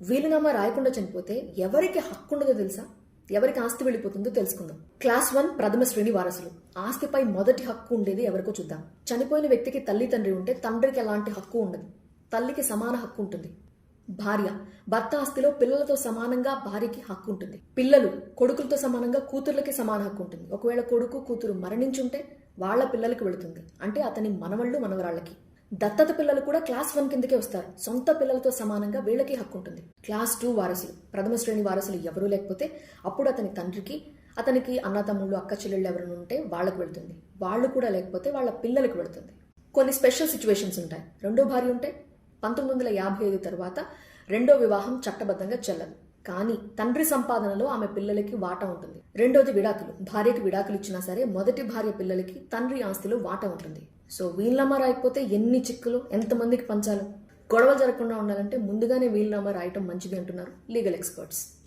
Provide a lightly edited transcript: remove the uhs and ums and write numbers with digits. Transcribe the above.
వీలునామా రాయకుండా చనిపోతే ఎవరికి హక్కు ఉండదో తెలుసా? ఎవరికి ఆస్తి వెళ్ళిపోతుందో తెలుసుకుందాం. క్లాస్ 1 ప్రథమ శ్రేణి వారసులు. ఆస్తిపై మొదటి హక్కు ఉండేది ఎవరికో చూద్దాం. చనిపోయిన వ్యక్తికి తల్లి తండ్రి ఉంటే తండ్రికి ఎలాంటి హక్కు ఉండదు. తల్లికి సమాన హక్కు ఉంటుంది. భార్య భర్త ఆస్తిలో పిల్లలతో సమానంగా భార్యకి హక్కు ఉంటుంది. పిల్లలు కొడుకులతో సమానంగా కూతుర్లకి సమాన హక్కు ఉంటుంది. ఒకవేళ కొడుకు కూతురు మరణించుంటే వాళ్ళ పిల్లలకి వెళుతుంది. అంటే అతని మనవళ్ళు మనవరాళ్ళకి. దత్తత పిల్లలు కూడా క్లాస్ 1 కిందకే వస్తారు. సొంత పిల్లలతో సమానంగా వీళ్ళకి హక్కు ఉంటుంది. క్లాస్ 2 వారసులు. ప్రథమ శ్రేణి వారసులు ఎవరూ లేకపోతే అప్పుడు అతని తండ్రికి, అతనికి అన్న తమ్ముళ్ళు అక్క చెల్లెళ్ళు ఎవరైనా ఉంటే వాళ్ళకు వెళుతుంది. వాళ్ళు కూడా లేకపోతే వాళ్ళ పిల్లలకు వెళుతుంది. కొన్ని స్పెషల్ సిచ్యువేషన్స్ ఉంటాయి. రెండో భార్య ఉంటే 1955 తర్వాత రెండో వివాహం చట్టబద్ధంగా చెల్లదు. కానీ తండ్రి సంపాదనలో ఆమె పిల్లలకి వాటా ఉంటుంది. రెండోది విడాకులు. భార్యకి విడాకులు ఇచ్చినా సరే మొదటి భార్య పిల్లలకి తండ్రి ఆస్తిలో వాటా ఉంటుంది. సో వీలునామా రాయకపోతే ఎన్ని చిక్కులు, ఎంతమందికి పంచాలి? గొడవలు జరగకుండా ఉండాలంటే ముందుగానే వీలునామా రాయటం మంచిది అంటున్నారు లీగల్ ఎక్స్పర్ట్స్.